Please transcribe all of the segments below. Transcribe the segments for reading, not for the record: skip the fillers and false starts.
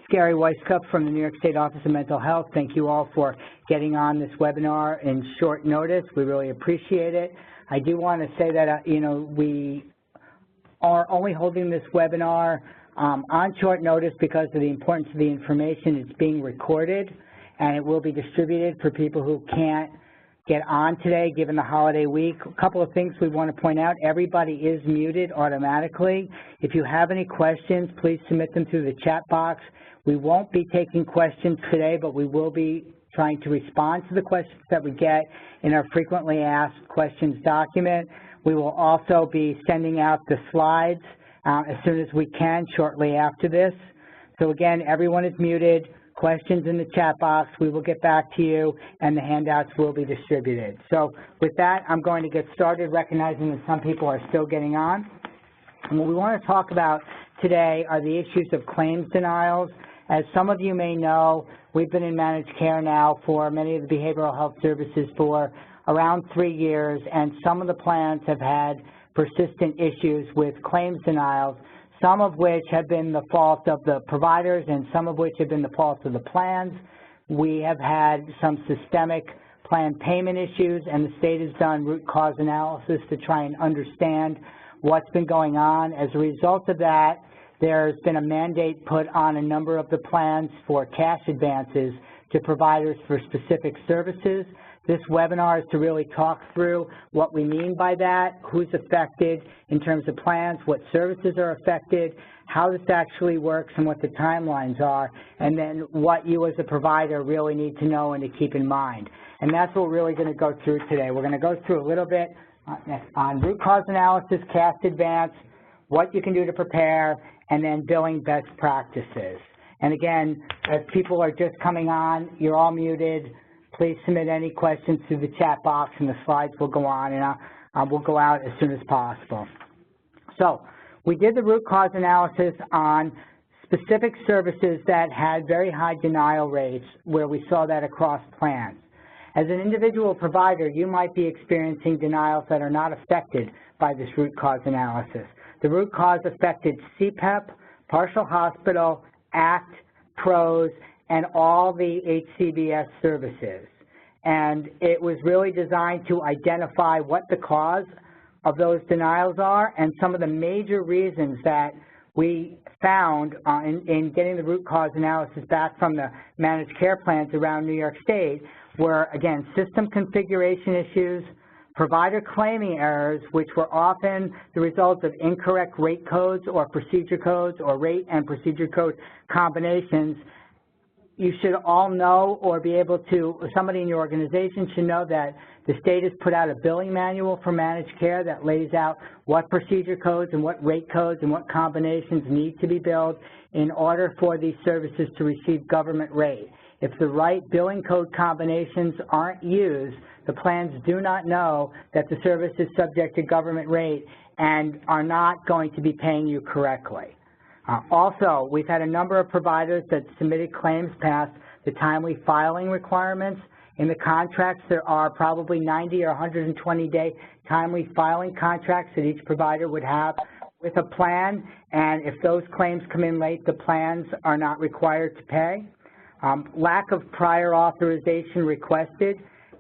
Gary Weisskopf from the New York State Office of Mental Health. Thank you all for getting on this webinar in short notice. We really appreciate it. I do want to say that, we are only holding this webinar on short notice because of the importance of the information. It's being recorded, and it will be distributed for people who can't get on today, given the holiday week. A couple of things we want to point out. Everybody is muted automatically. If you have any questions, please submit them through the chat box. We won't be taking questions today, but we will be trying to respond to the questions that we get in our frequently asked questions document. We will also be sending out the slides as soon as we can shortly after this. So again, everyone is muted. Questions in the chat box. We will get back to you, and the handouts will be distributed. So with that, I'm going to get started, recognizing that some people are still getting on. And what we want to talk about today are the issues of claims denials. As some of you may know, we've been in managed care now for many of the behavioral health services for around 3 years, and some of the plans have had persistent issues with claims denials, some of which have been the fault of the providers and some of which have been the fault of the plans. We have had some systemic plan payment issues, and the state has done root cause analysis to try and understand what's been going on. As a result of that, there's been a mandate put on a number of the plans for cash advances to providers for specific services. This webinar is to really talk through what we mean by that, who's affected in terms of plans, what services are affected, how this actually works, and what the timelines are, and then what you as a provider really need to know and to keep in mind. And that's what we're really going to go through today. We're going to go through a little bit on root cause analysis, cash advance, what you can do to prepare, and then billing best practices. And again, as people are just coming on, you're all muted. Please submit any questions through the chat box, and the slides will go on, and we'll go out as soon as possible. So we did the root cause analysis on specific services that had very high denial rates, where we saw that across plans. As an individual provider, you might be experiencing denials that are not affected by this root cause analysis. The root cause affected CPEP, partial hospital, ACT, PROS, and all the HCBS services. And it was really designed to identify what the cause of those denials are, and some of the major reasons that we found in getting the root cause analysis back from the managed care plans around New York State were, again, system configuration issues, provider claiming errors, which were often the result of incorrect rate codes or procedure codes or rate and procedure code combinations. You should all know, or be able to, somebody in your organization should know that the state has put out a billing manual for managed care that lays out what procedure codes and what rate codes and what combinations need to be billed in order for these services to receive government rate. If the right billing code combinations aren't used, the plans do not know that the service is subject to government rate and are not going to be paying you correctly. Also, we've had a number of providers that submitted claims past the timely filing requirements. In the contracts, there are probably 90 or 120-day timely filing contracts that each provider would have with a plan, and if those claims come in late, the plans are not required to pay. Lack of prior authorization requested.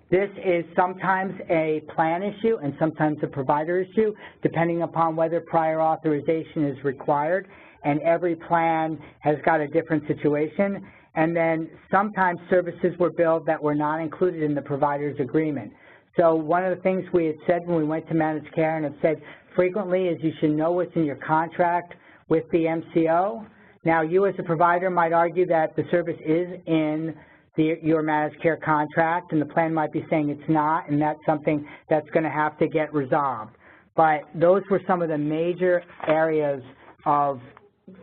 This is sometimes a plan issue and sometimes a provider issue, depending upon whether prior authorization is required, and every plan has got a different situation. And then sometimes services were billed that were not included in the provider's agreement. So one of the things we had said when we went to managed care and have said frequently is you should know what's in your contract with the MCO. Now, you as a provider might argue that the service is in your managed care contract, and the plan might be saying it's not, and that's something that's going to have to get resolved. But those were some of the major areas of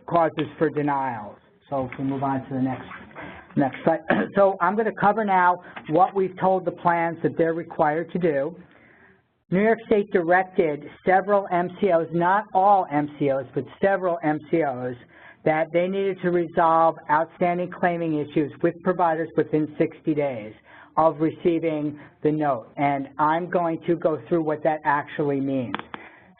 causes for denials. So if we move on to the next slide. So I'm going to cover now what we've told the plans that they're required to do. New York State directed several MCOs, not all MCOs, but several MCOs, that they needed to resolve outstanding claiming issues with providers within 60 days of receiving the note. And I'm going to go through what that actually means.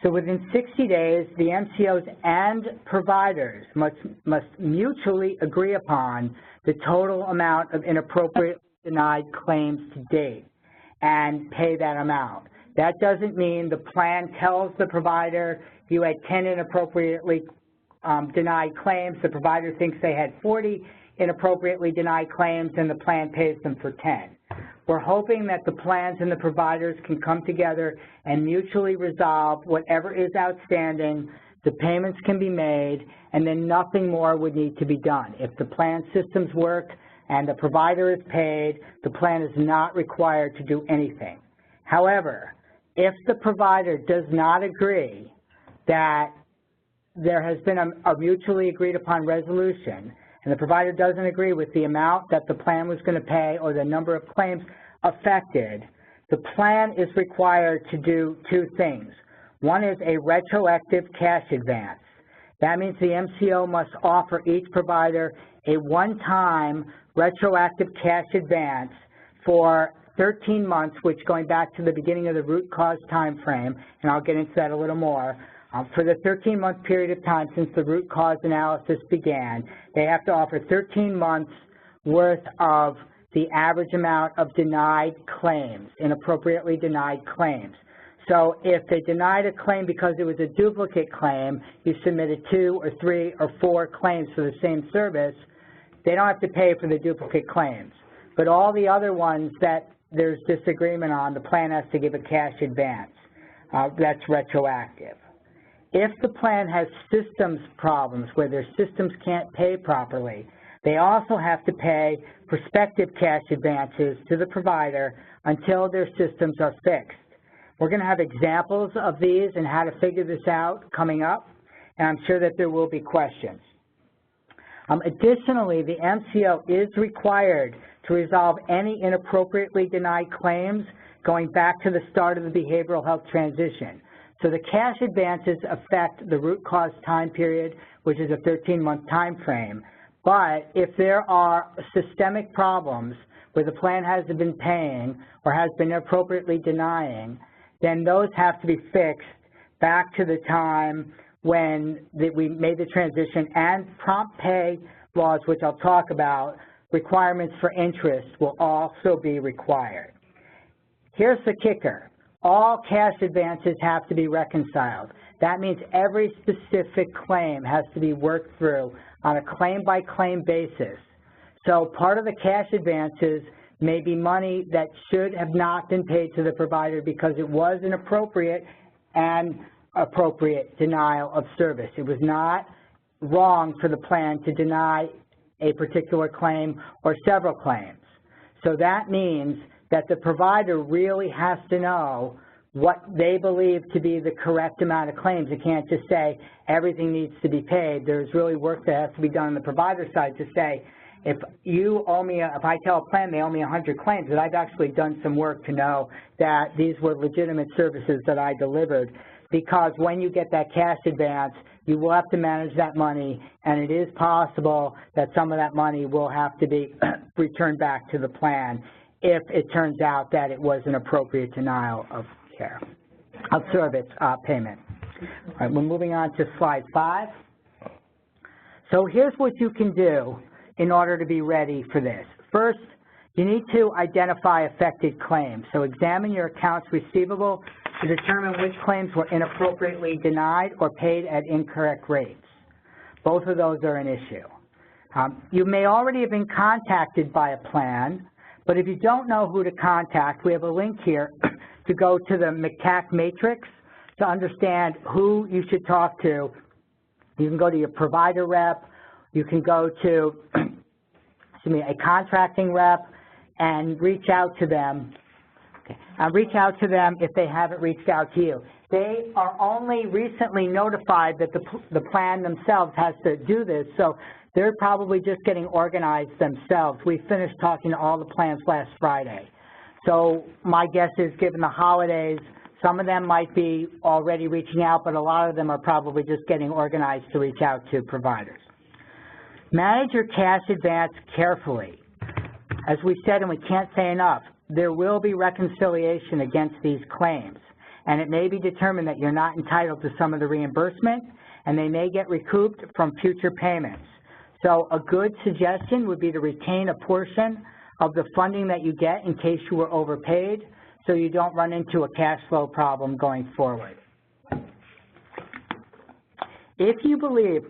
So within 60 days, the MCOs and providers must mutually agree upon the total amount of inappropriately denied claims to date and pay that amount. That doesn't mean the plan tells the provider you had 10 inappropriately denied claims, the provider thinks they had 40 inappropriately denied claims, and the plan pays them for 10. We're hoping that the plans and the providers can come together and mutually resolve whatever is outstanding, the payments can be made, and then nothing more would need to be done. If the plan systems work and the provider is paid, the plan is not required to do anything. However, if the provider does not agree that there has been a mutually agreed upon resolution, and the provider doesn't agree with the amount that the plan was going to pay or the number of claims affected, the plan is required to do two things. One is a retroactive cash advance. That means the MCO must offer each provider a one-time retroactive cash advance for 13 months, which going back to the beginning of the root cause time frame, and I'll get into that a little more, for the 13-month period of time since the root cause analysis began, they have to offer 13 months worth of the average amount of denied claims, inappropriately denied claims. So if they denied a claim because it was a duplicate claim, you submitted 2 or 3 or 4 claims for the same service, they don't have to pay for the duplicate claims. But all the other ones that there's disagreement on, the plan has to give a cash advance. That's retroactive. If the plan has systems problems where their systems can't pay properly, they also have to pay prospective cash advances to the provider until their systems are fixed. We're going to have examples of these and how to figure this out coming up, and I'm sure that there will be questions. Additionally, the MCO is required to resolve any inappropriately denied claims going back to the start of the behavioral health transition. So the cash advances affect the root cause time period, which is a 13-month time frame. But if there are systemic problems where the plan hasn't been paying or has been inappropriately denying, then those have to be fixed back to the time when we made the transition, and prompt pay laws, which I'll talk about, requirements for interest will also be required. Here's the kicker. All cash advances have to be reconciled. That means every specific claim has to be worked through on a claim-by-claim basis. So part of the cash advances may be money that should have not been paid to the provider because it was an appropriate denial of service. It was not wrong for the plan to deny a particular claim or several claims. So that means that the provider really has to know what they believe to be the correct amount of claims. It can't just say everything needs to be paid. There's really work that has to be done on the provider side to say, if you owe me, if I tell a plan they owe me 100 claims, that I've actually done some work to know that these were legitimate services that I delivered. Because when you get that cash advance, you will have to manage that money, and it is possible that some of that money will have to be returned back to the plan if it turns out that it was an appropriate denial of care, of service payment. All right, we're moving on to slide 5. So here's what you can do in order to be ready for this. First, you need to identify affected claims. So examine your accounts receivable to determine which claims were inappropriately denied or paid at incorrect rates. Both of those are an issue. You may already have been contacted by a plan, but if you don't know who to contact, we have a link here to go to the MCAC matrix to understand who you should talk to. You can go to your provider rep, you can go to a contracting rep and reach out to them. Reach out to them if they haven't reached out to you. They are only recently notified that the plan themselves has to do this, so they're probably just getting organized themselves. We finished talking to all the plans last Friday. So my guess is, given the holidays, some of them might be already reaching out, but a lot of them are probably just getting organized to reach out to providers. Manage your cash advance carefully. As we said, and we can't say enough, there will be reconciliation against these claims. and it may be determined that you're not entitled to some of the reimbursement, and they may get recouped from future payments. So a good suggestion would be to retain a portion of the funding that you get in case you were overpaid, so you don't run into a cash flow problem going forward. If you believe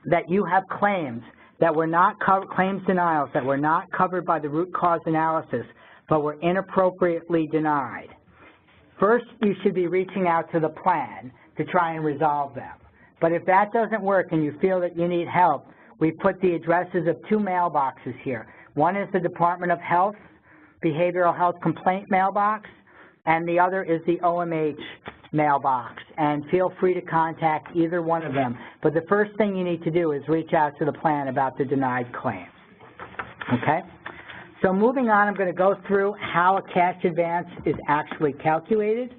that you have claims that were not claims denials that were not covered by the root cause analysis but were inappropriately denied, first you should be reaching out to the plan to try and resolve them. But if that doesn't work and you feel that you need help, we put the addresses of 2 mailboxes here. One is the Department of Health Behavioral Health Complaint mailbox, and the other is the OMH mailbox. And feel free to contact either one of them. But the first thing you need to do is reach out to the plan about the denied claims. Okay? So moving on, I'm going to go through how a cash advance is actually calculated.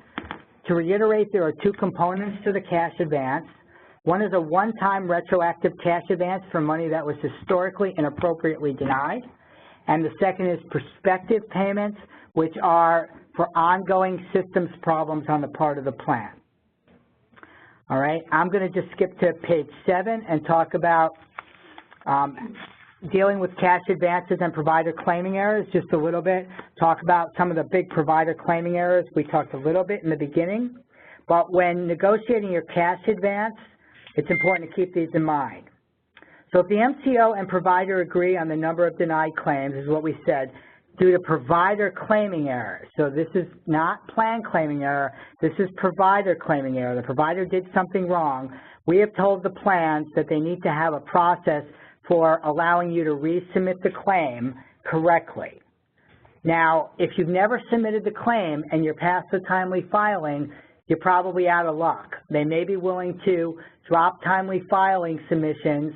To reiterate, there are 2 components to the cash advance. One is a one-time retroactive cash advance for money that was historically inappropriately denied. And the second is prospective payments, which are for ongoing systems problems on the part of the plan. All right, I'm going to just skip to page 7 and talk about dealing with cash advances and provider claiming errors just a little bit. Talk about some of the big provider claiming errors. We talked a little bit in the beginning. But when negotiating your cash advance, it's important to keep these in mind. So if the MCO and provider agree on the number of denied claims, is what we said, due to provider claiming error. So this is not plan claiming error, this is provider claiming error. The provider did something wrong. We have told the plans that they need to have a process for allowing you to resubmit the claim correctly. Now, if you've never submitted the claim and you're past the timely filing, you're probably out of luck. They may be willing to drop timely filing submissions,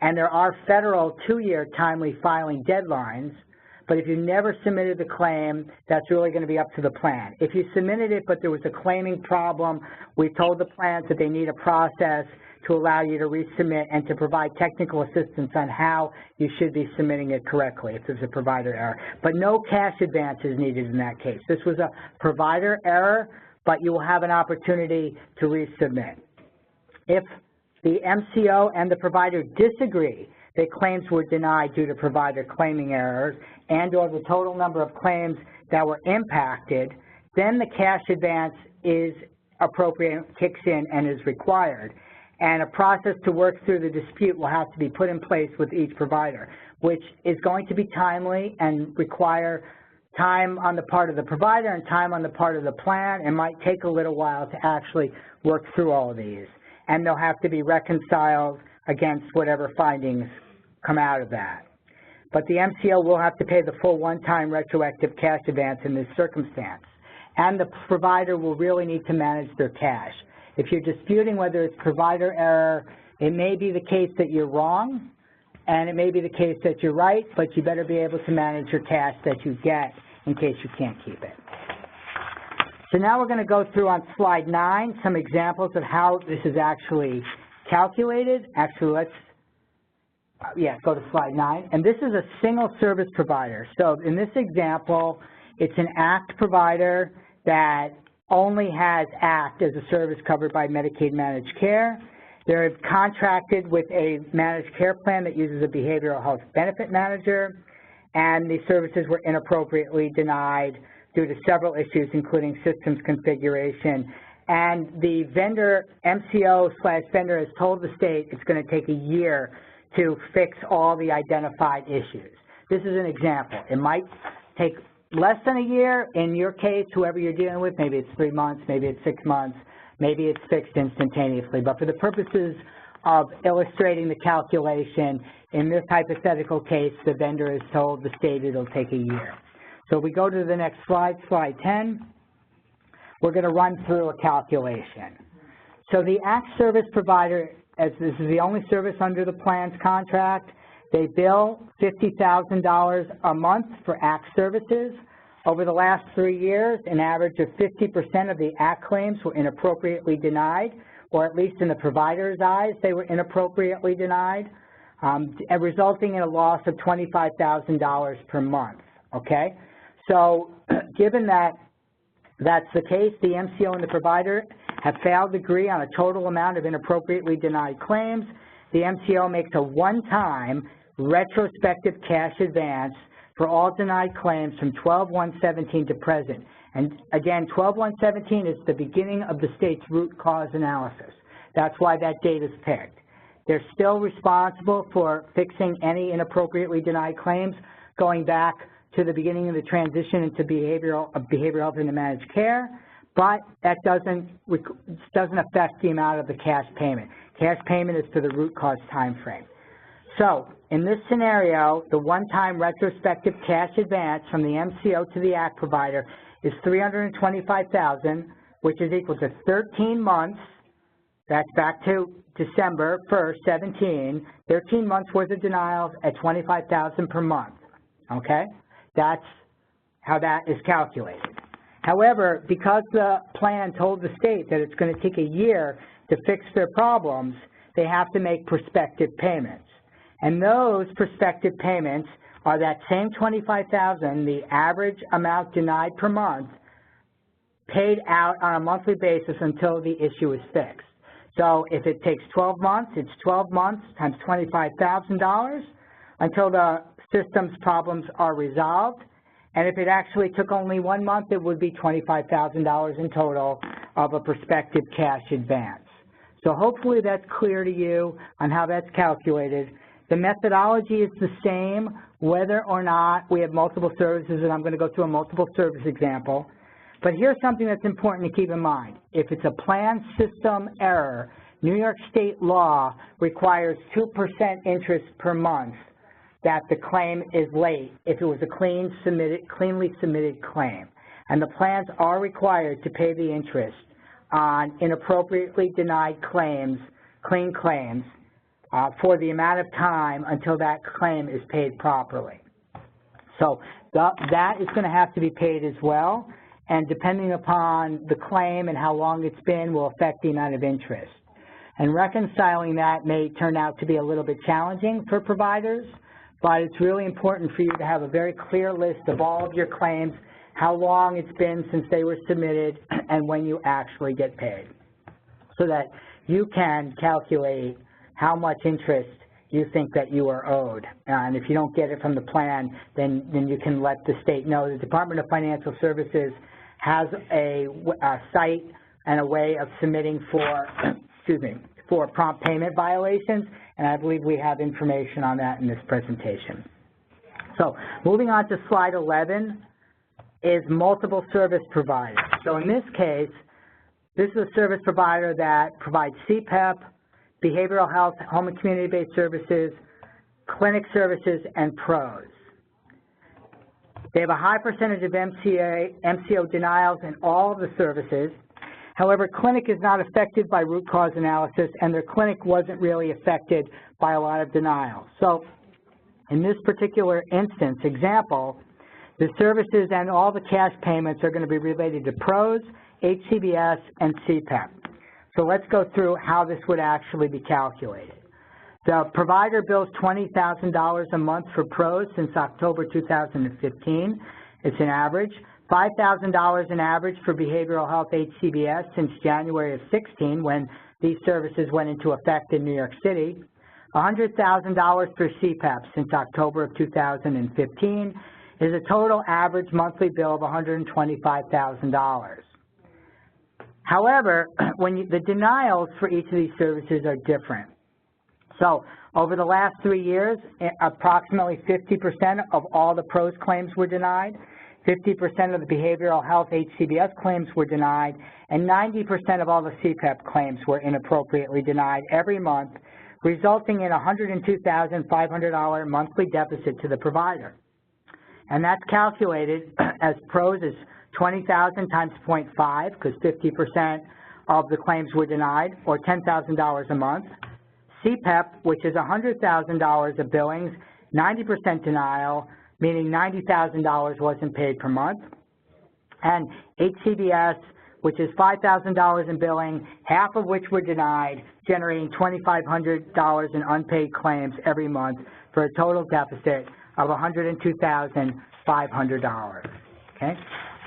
and there are federal 2-year timely filing deadlines, but if you never submitted the claim, that's really going to be up to the plan. If you submitted it but there was a claiming problem, we told the plans that they need a process to allow you to resubmit and to provide technical assistance on how you should be submitting it correctly if there's a provider error. But no cash advance is needed in that case. This was a provider error, but you will have an opportunity to resubmit. If the MCO and the provider disagree that claims were denied due to provider claiming errors and or the total number of claims that were impacted, then the cash advance is appropriate, kicks in, and is required. And a process to work through the dispute will have to be put in place with each provider, which is going to be timely and require time on the part of the provider and time on the part of the plan, and might take a little while to actually work through all of these. And they'll have to be reconciled against whatever findings come out of that. But the MCO will have to pay the full one-time retroactive cash advance in this circumstance. And the provider will really need to manage their cash. If you're disputing whether it's provider error, it may be the case that you're wrong, and it may be the case that you're right, but you better be able to manage your cash that you get in case you can't keep it. So now we're going to go through on slide 9 some examples of how this is actually calculated. Actually, let's go to slide 9. And this is a single service provider. So in this example, it's an ACT provider that only has ACT as a service covered by Medicaid managed care. They're contracted with a managed care plan that uses a behavioral health benefit manager, and the services were inappropriately denied due to several issues, including systems configuration. And the vendor, MCO/vendor, has told the state it's going to take a year to fix all the identified issues. This is an example. It might take less than a year. In your case, whoever you're dealing with, maybe it's 3 months, maybe it's 6 months, maybe it's fixed instantaneously. But for the purposes of illustrating the calculation, in this hypothetical case, the vendor has told the state it'll take a year. So we go to the next slide, slide 10. We're going to run through a calculation. So the ACT service provider, as this is the only service under the plan's contract, they bill $50,000 a month for ACT services. Over the last 3 years, an average of 50% of the ACT claims were inappropriately denied, or at least in the provider's eyes, they were inappropriately denied, resulting in a loss of $25,000 per month, okay? So given that that's the case, the MCO and the provider have failed to agree on a total amount of inappropriately denied claims. The MCO makes a one-time retrospective cash advance for all denied claims from 12/1/17 to present. And again, 12/1/17 is the beginning of the state's root cause analysis. That's why that date is picked. They're still responsible for fixing any inappropriately denied claims going back to the beginning of the transition into behavioral health into managed care, but that doesn't affect the amount of the cash payment. Cash payment is for the root cause time frame. So in this scenario, the one-time retrospective cash advance from the MCO to the ACT provider is $325,000, which is equal to 13 months. That's back to December 1st, 17, 13 months worth of denials at $25,000 per month, okay? That's how that is calculated. However, because the plan told the state that it's going to take a year to fix their problems, they have to make prospective payments. And those prospective payments are that same $25,000, the average amount denied per month, paid out on a monthly basis until the issue is fixed. So if it takes 12 months, it's 12 months times $25,000 until the system's problems are resolved. And if it actually took only 1 month, it would be $25,000 in total of a prospective cash advance. So hopefully that's clear to you on how that's calculated. The methodology is the same whether or not we have multiple services, and I'm going to go through a multiple service example. But here's something that's important to keep in mind. If it's a plan system error, New York State law requires 2% interest per month that the claim is late if it was a cleanly submitted claim. And the plans are required to pay the interest on inappropriately denied claims, clean claims, for the amount of time until that claim is paid properly. So that is going to have to be paid as well, and depending upon the claim and how long it's been will affect the amount of interest. And reconciling that may turn out to be a little bit challenging for providers, but it's really important for you to have a very clear list of all of your claims, how long it's been since they were submitted, and when you actually get paid, so that you can calculate how much interest you think that you are owed. And if you don't get it from the plan, then you can let the state know. The Department of Financial Services has a site and a way of submitting for, for prompt payment violations, and I believe we have information on that in this presentation. So moving on to slide 11 is multiple service providers. So in this case, this is a service provider that provides CPEP, behavioral health, home and community-based services, clinic services, and PROS. They have a high percentage of MCO denials in all of the services. However, clinic is not affected by root cause analysis, and their clinic wasn't really affected by a lot of denials. So in this particular example, the services and all the cash payments are going to be related to PROS, HCBS, and CPEP. So let's go through how this would actually be calculated. The provider bills $20,000 a month for PROS since October 2015. It's an average. $5,000 an average for behavioral health HCBS since January of 16, when these services went into effect in New York City. $100,000 for CPEP since October of 2015 is a total average monthly bill of $125,000. However, the denials for each of these services are different. So over the last 3 years, approximately 50% of all the PROS claims were denied, 50% of the behavioral health HCBS claims were denied, and 90% of all the CPEP claims were inappropriately denied every month, resulting in a $102,500 monthly deficit to the provider. And that's calculated as PROS is $20,000 times 0.5, because 50% of the claims were denied, or $10,000 a month. CPEP, which is $100,000 of billings, 90% denial, meaning $90,000 wasn't paid per month. And HCBS, which is $5,000 in billing, half of which were denied, generating $2,500 in unpaid claims every month for a total deficit of $102,500. Okay?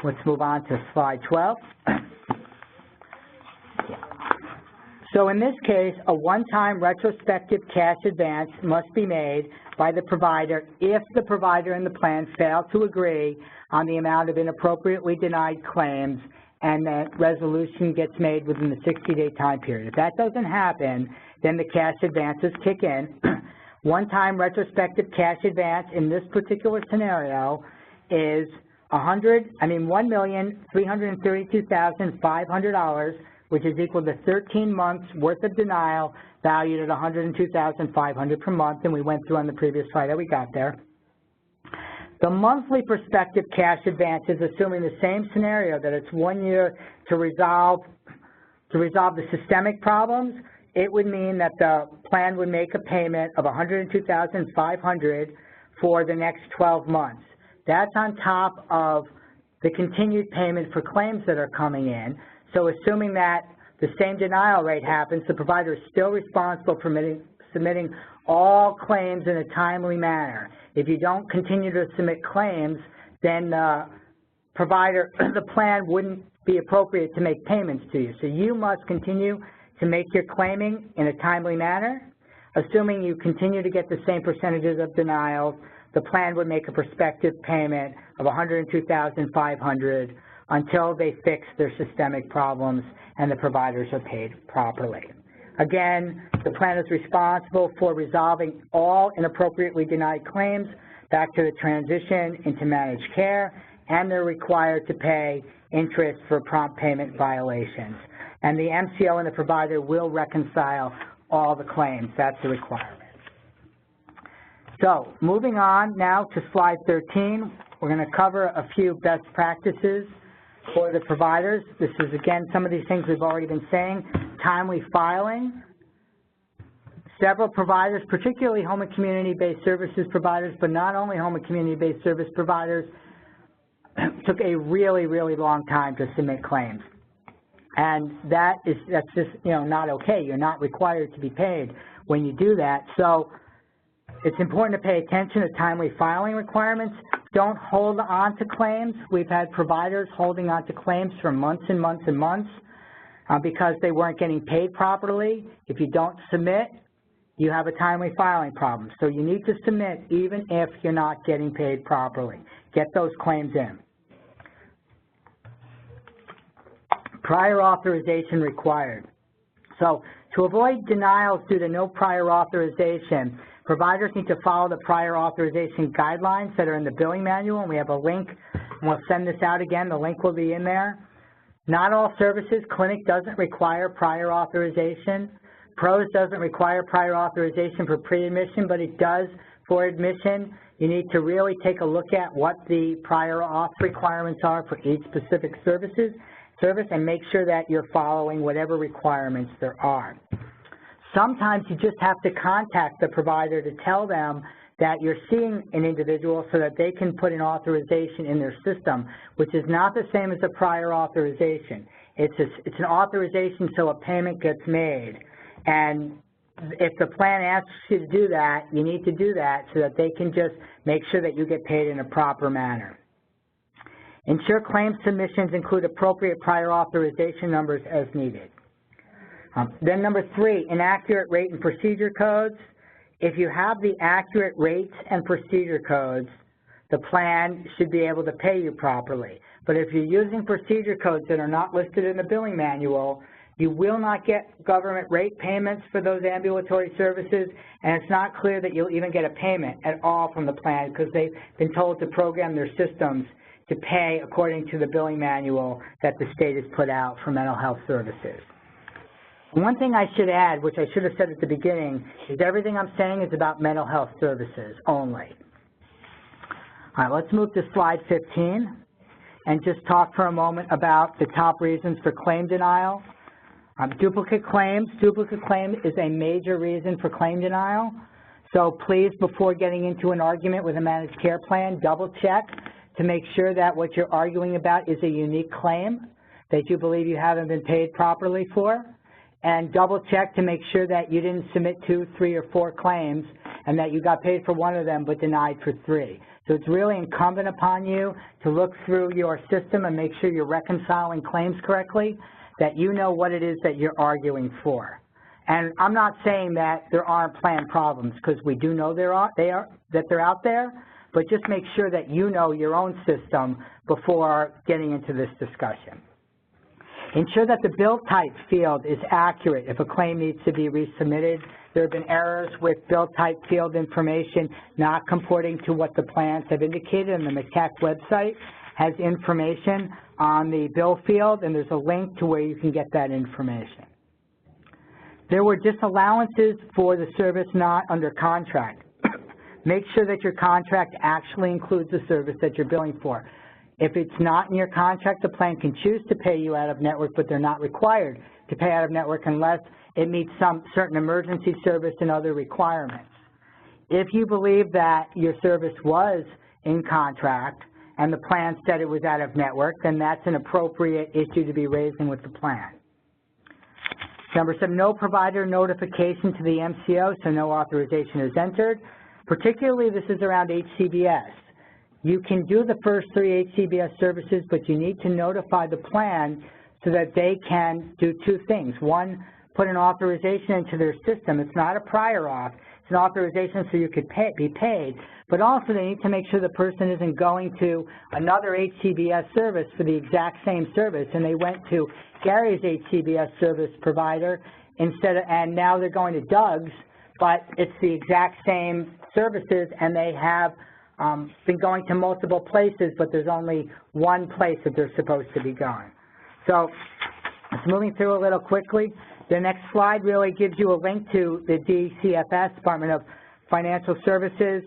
Let's move on to slide 12. So in this case, a one-time retrospective cash advance must be made by the provider if the provider and the plan fail to agree on the amount of inappropriately denied claims and that resolution gets made within the 60-day time period. If that doesn't happen, then the cash advances kick in. One-time retrospective cash advance in this particular scenario is $1,332,500, which is equal to 13 months worth of denial, valued at $102,500 per month, and we went through on the previous slide that we got there. The monthly prospective cash advance is assuming the same scenario, that it's 1 year to resolve the systemic problems. It would mean that the plan would make a payment of $102,500 for the next 12 months. That's on top of the continued payment for claims that are coming in. So assuming that the same denial rate happens, the provider is still responsible for submitting all claims in a timely manner. If you don't continue to submit claims, then the plan wouldn't be appropriate to make payments to you. So you must continue to make your claiming in a timely manner. Assuming you continue to get the same percentages of denials, the plan would make a prospective payment of $102,500 until they fix their systemic problems and the providers are paid properly. Again, the plan is responsible for resolving all inappropriately denied claims back to the transition into managed care, and they're required to pay interest for prompt payment violations. And the MCO and the provider will reconcile all the claims. That's the requirement. So moving on now to slide 13, we're going to cover a few best practices for the providers. This is, again, some of these things we've already been saying. Timely filing. Several providers, particularly home and community-based services providers, but not only home and community-based service providers, took a really, really long time to submit claims. And that's just, not okay. You're not required to be paid when you do that. So it's important to pay attention to timely filing requirements. Don't hold on to claims. We've had providers holding on to claims for months and months and months because they weren't getting paid properly. If you don't submit, you have a timely filing problem. So you need to submit even if you're not getting paid properly. Get those claims in. Prior authorization required. So to avoid denials due to no prior authorization, providers need to follow the prior authorization guidelines that are in the billing manual, and we have a link, and we'll send this out again. The link will be in there. Not all services. Clinic doesn't require prior authorization. PROS doesn't require prior authorization for pre-admission, but it does for admission. You need to really take a look at what the prior auth requirements are for each specific service and make sure that you're following whatever requirements there are. Sometimes you just have to contact the provider to tell them that you're seeing an individual so that they can put an authorization in their system, which is not the same as a prior authorization. It's an authorization so a payment gets made. And if the plan asks you to do that, you need to do that so that they can just make sure that you get paid in a proper manner. Ensure claim submissions include appropriate prior authorization numbers as needed. Then number 3, inaccurate rate and procedure codes. If you have the accurate rates and procedure codes, the plan should be able to pay you properly. But if you're using procedure codes that are not listed in the billing manual, you will not get government rate payments for those ambulatory services, and it's not clear that you'll even get a payment at all from the plan because they've been told to program their systems to pay according to the billing manual that the state has put out for mental health services. One thing I should add, which I should have said at the beginning, is everything I'm saying is about mental health services only. All right, let's move to slide 15 and just talk for a moment about the top reasons for claim denial. Duplicate claims. Duplicate claim is a major reason for claim denial. So please, before getting into an argument with a managed care plan, double check to make sure that what you're arguing about is a unique claim that you believe you haven't been paid properly for, and double check to make sure that you didn't submit 2, 3, or 4 claims and that you got paid for one of them but denied for 3. So it's really incumbent upon you to look through your system and make sure you're reconciling claims correctly, that you know what it is that you're arguing for. And I'm not saying that there aren't plan problems, because we do know they're out there, but just make sure that you know your own system before getting into this discussion. Ensure that the bill type field is accurate if a claim needs to be resubmitted. There have been errors with bill type field information not comporting to what the plans have indicated, and the MCAC website has information on the bill field, and there's a link to where you can get that information. There were disallowances for the service not under contract. Make sure that your contract actually includes the service that you're billing for. If it's not in your contract, the plan can choose to pay you out of network, but they're not required to pay out of network unless it meets some certain emergency service and other requirements. If you believe that your service was in contract and the plan said it was out of network, then that's an appropriate issue to be raising with the plan. Number 7, no provider notification to the MCO, so no authorization is entered. Particularly, this is around HCBS. You can do the first 3 HCBS services, but you need to notify the plan so that they can do 2 things. 1, put an authorization into their system. It's not a prior auth. It's an authorization so you could be paid. But also they need to make sure the person isn't going to another HCBS service for the exact same service, and they went to Gary's HCBS service provider instead of, and now they're going to Doug's, but it's the exact same services, and they have been going to multiple places, but there's only one place that they're supposed to be going. So just moving through a little quickly, the next slide really gives you a link to the DCFS, Department of Financial Services,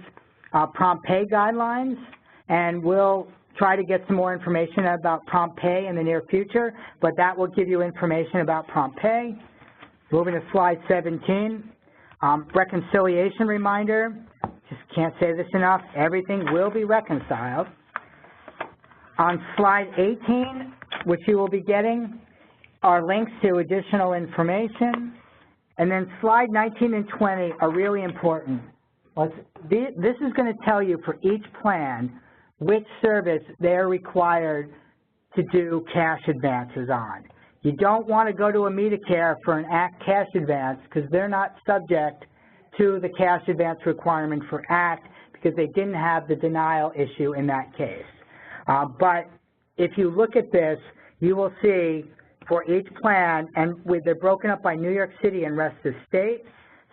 prompt pay guidelines, and we'll try to get some more information about prompt pay in the near future, but that will give you information about prompt pay. Moving to slide 17, reconciliation reminder. Just can't say this enough. Everything will be reconciled. On slide 18, which you will be getting, are links to additional information. And then slide 19 and 20 are really important. This is going to tell you for each plan which service they're required to do cash advances on. You don't want to go to a Medicare for an ACT cash advance because they're not subject to the cash advance requirement for ACT because they didn't have the denial issue in that case. But if you look at this, you will see for each plan, and they're broken up by New York City and rest of the state.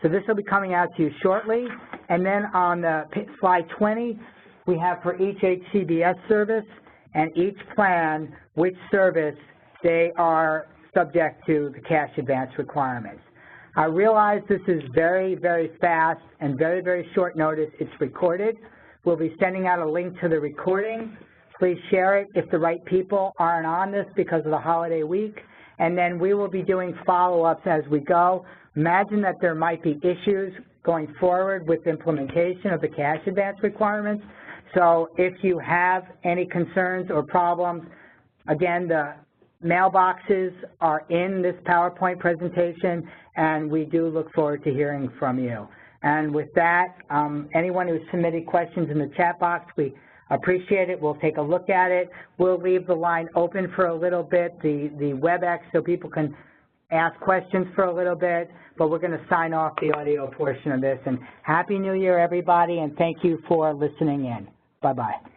So this will be coming out to you shortly. And then on the slide 20, we have for each HCBS service and each plan which service they are subject to the cash advance requirements. I realize this is very, very fast and very, very short notice. It's recorded. We'll be sending out a link to the recording. Please share it if the right people aren't on this because of the holiday week. And then we will be doing follow-ups as we go. Imagine that there might be issues going forward with implementation of the cash advance requirements. So if you have any concerns or problems, again, the mailboxes are in this PowerPoint presentation, and we do look forward to hearing from you. And with that, anyone who submitted questions in the chat box, we appreciate it. We'll take a look at it. We'll leave the line open for a little bit, the WebEx, so people can ask questions for a little bit, but we're going to sign off the audio portion of this. And Happy New Year, everybody, and thank you for listening in. Bye-bye.